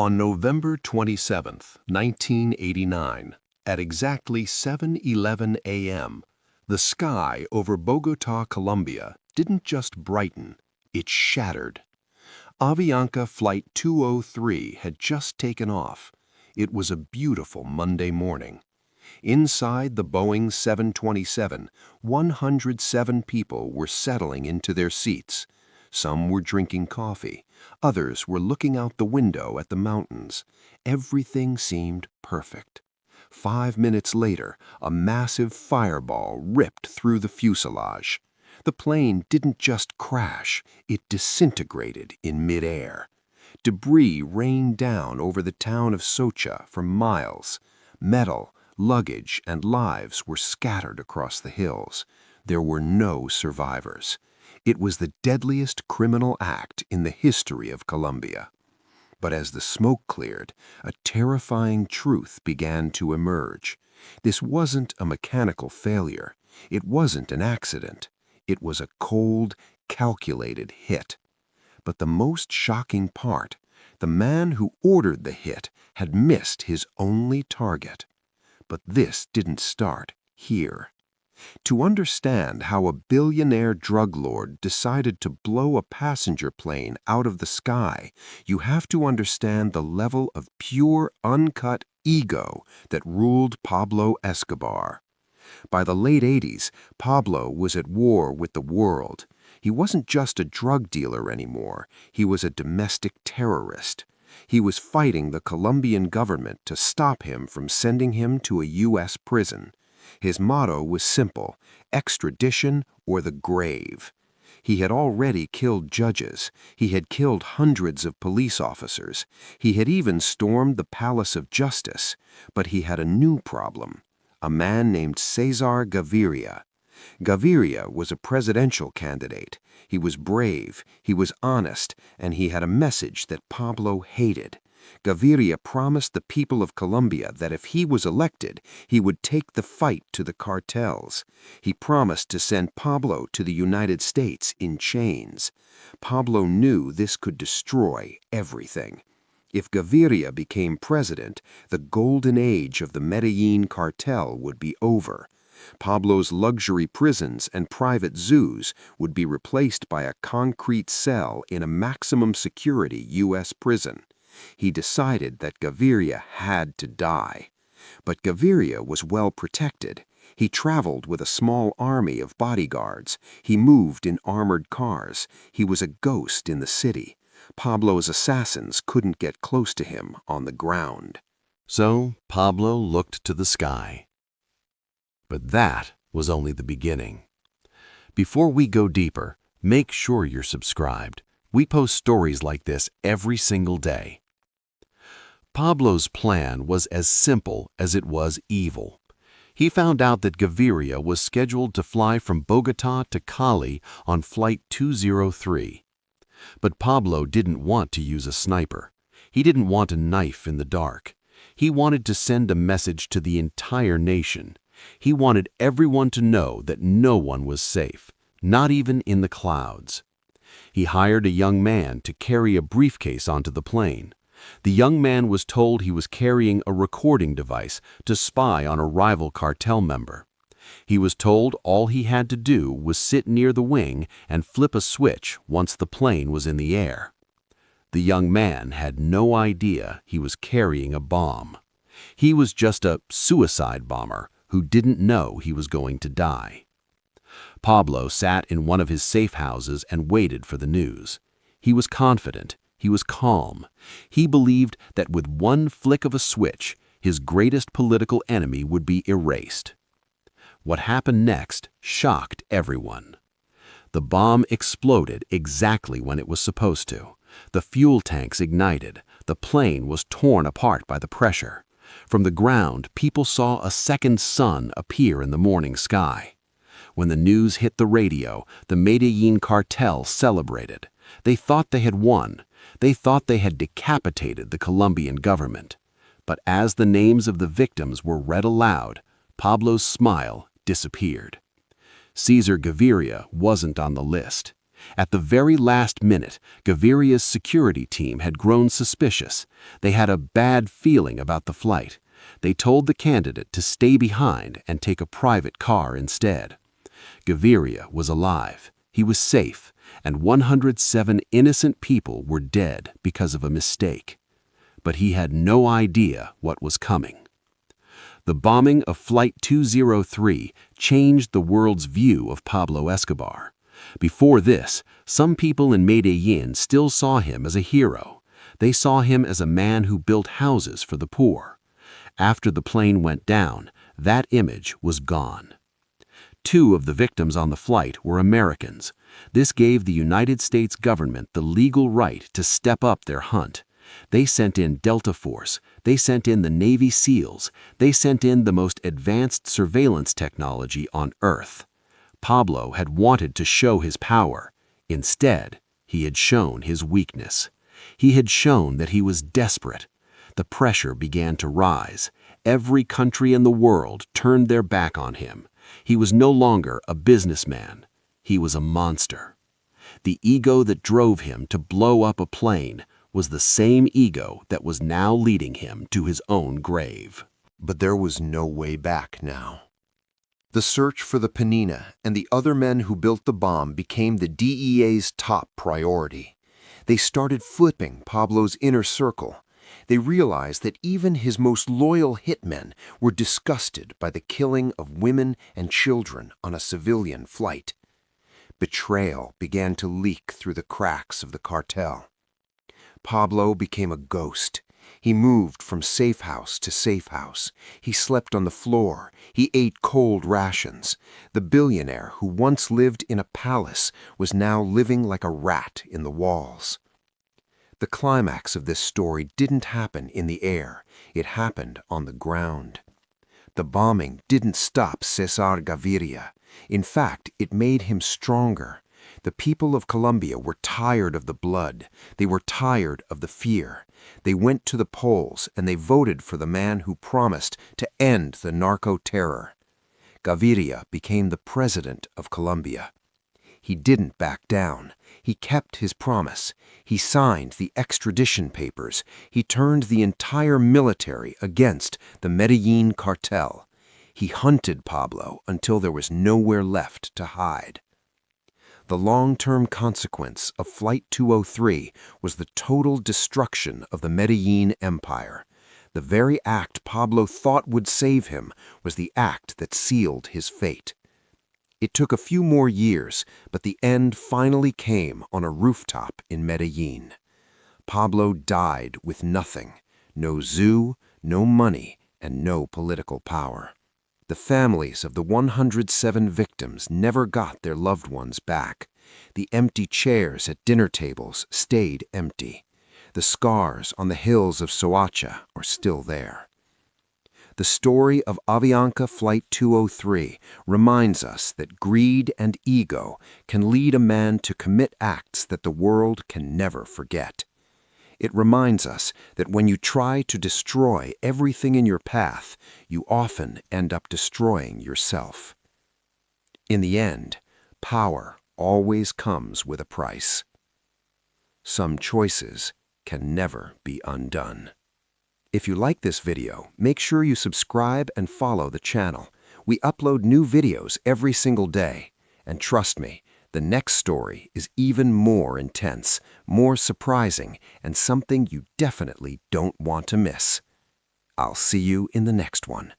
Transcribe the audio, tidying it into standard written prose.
On November 27, 1989, at exactly 7:11 a.m., the sky over Bogota, Colombia didn't just brighten, it shattered. Avianca Flight 203 had just taken off. It was a beautiful Monday morning. Inside the Boeing 727, 107 people were settling into their seats. Some were drinking coffee. Others were looking out the window at the mountains. Everything seemed perfect. 5 minutes later, a massive fireball ripped through the fuselage. The plane didn't just crash, it disintegrated in midair. Debris rained down over the town of Socha for miles. Metal, luggage, and lives were scattered across the hills. There were no survivors. It was the deadliest criminal act in the history of Colombia. But as the smoke cleared, a terrifying truth began to emerge. This wasn't a mechanical failure. It wasn't an accident. It was a cold, calculated hit. But the most shocking part, the man who ordered the hit had missed his only target. But this didn't start here. To understand how a billionaire drug lord decided to blow a passenger plane out of the sky, you have to understand the level of pure, uncut ego that ruled Pablo Escobar. By the late 80s, Pablo was at war with the world. He wasn't just a drug dealer anymore. He was a domestic terrorist. He was fighting the Colombian government to stop him from sending him to a U.S. prison. His motto was simple: extradition or the grave. He had already killed judges. He had killed hundreds of police officers. He had even stormed the Palace of Justice. But he had a new problem: a man named Cesar Gaviria. Gaviria was a presidential candidate. He was brave, he was honest, and he had a message that Pablo hated. Gaviria promised the people of Colombia that if he was elected, he would take the fight to the cartels. He promised to send Pablo to the United States in chains. Pablo knew this could destroy everything. If Gaviria became president, the golden age of the Medellin cartel would be over. Pablo's luxury prisons and private zoos would be replaced by a concrete cell in a maximum security U.S. prison. He decided that Gaviria had to die. But Gaviria was well protected. He traveled with a small army of bodyguards. He moved in armored cars. He was a ghost in the city. Pablo's assassins couldn't get close to him on the ground. So Pablo looked to the sky. But that was only the beginning. Before we go deeper, make sure you're subscribed. We post stories like this every single day. Pablo's plan was as simple as it was evil. He found out that Gaviria was scheduled to fly from Bogota to Cali on Flight 203. But Pablo didn't want to use a sniper. He didn't want a knife in the dark. He wanted to send a message to the entire nation. He wanted everyone to know that no one was safe, not even in the clouds. He hired a young man to carry a briefcase onto the plane. The young man was told he was carrying a recording device to spy on a rival cartel member. He was told all he had to do was sit near the wing and flip a switch once the plane was in the air. The young man had no idea he was carrying a bomb. He was just a suicide bomber who didn't know he was going to die. Pablo sat in one of his safe houses and waited for the news. He was confident. He was calm. He believed that with one flick of a switch, his greatest political enemy would be erased. What happened next shocked everyone. The bomb exploded exactly when it was supposed to. The fuel tanks ignited. The plane was torn apart by the pressure. From the ground, people saw a second sun appear in the morning sky. When the news hit the radio, the Medellin cartel celebrated. They thought they had won. They thought they had decapitated the Colombian government. But as the names of the victims were read aloud, Pablo's smile disappeared. Cesar Gaviria wasn't on the list. At the very last minute, Gaviria's security team had grown suspicious. They had a bad feeling about the flight. They told the candidate to stay behind and take a private car instead. Gaviria was alive. He was safe, and 107 innocent people were dead because of a mistake. But he had no idea what was coming. The bombing of Flight 203 changed the world's view of Pablo Escobar. Before this, some people in Medellin still saw him as a hero. They saw him as a man who built houses for the poor. After the plane went down, that image was gone. 2 of the victims on the flight were Americans. This gave the United States government the legal right to step up their hunt. They sent in Delta Force, they sent in the Navy SEALs, they sent in the most advanced surveillance technology on Earth. Pablo had wanted to show his power. Instead, he had shown his weakness. He had shown that he was desperate. The pressure began to rise. Every country in the world turned their back on him. He was no longer a businessman. He was a monster. The ego that drove him to blow up a plane was the same ego that was now leading him to his own grave. But there was no way back now. The search for the Penina and the other men who built the bomb became the DEA's top priority. They started flipping Pablo's inner circle. They realized that even his most loyal hitmen were disgusted by the killing of women and children on a civilian flight. Betrayal began to leak through the cracks of the cartel. Pablo became a ghost. He moved from safe house to safe house. He slept on the floor. He ate cold rations. The billionaire who once lived in a palace was now living like a rat in the walls. The climax of this story didn't happen in the air. It happened on the ground. The bombing didn't stop Cesar Gaviria. In fact, it made him stronger. The people of Colombia were tired of the blood. They were tired of the fear. They went to the polls and they voted for the man who promised to end the narco-terror. Gaviria became the president of Colombia. He didn't back down. He kept his promise. He signed the extradition papers. He turned the entire military against the Medellin cartel. He hunted Pablo until there was nowhere left to hide. The long-term consequence of Flight 203 was the total destruction of the Medellin empire. The very act Pablo thought would save him was the act that sealed his fate. It took a few more years, but the end finally came on a rooftop in Medellin. Pablo died with nothing, no zoo, no money, and no political power. The families of the 107 victims never got their loved ones back. The empty chairs at dinner tables stayed empty. The scars on the hills of Soacha are still there. The story of Avianca Flight 203 reminds us that greed and ego can lead a man to commit acts that the world can never forget. It reminds us that when you try to destroy everything in your path, you often end up destroying yourself. In the end, power always comes with a price. Some choices can never be undone. If you like this video, make sure you subscribe and follow the channel. We upload new videos every single day. And trust me, the next story is even more intense, more surprising, and something you definitely don't want to miss. I'll see you in the next one.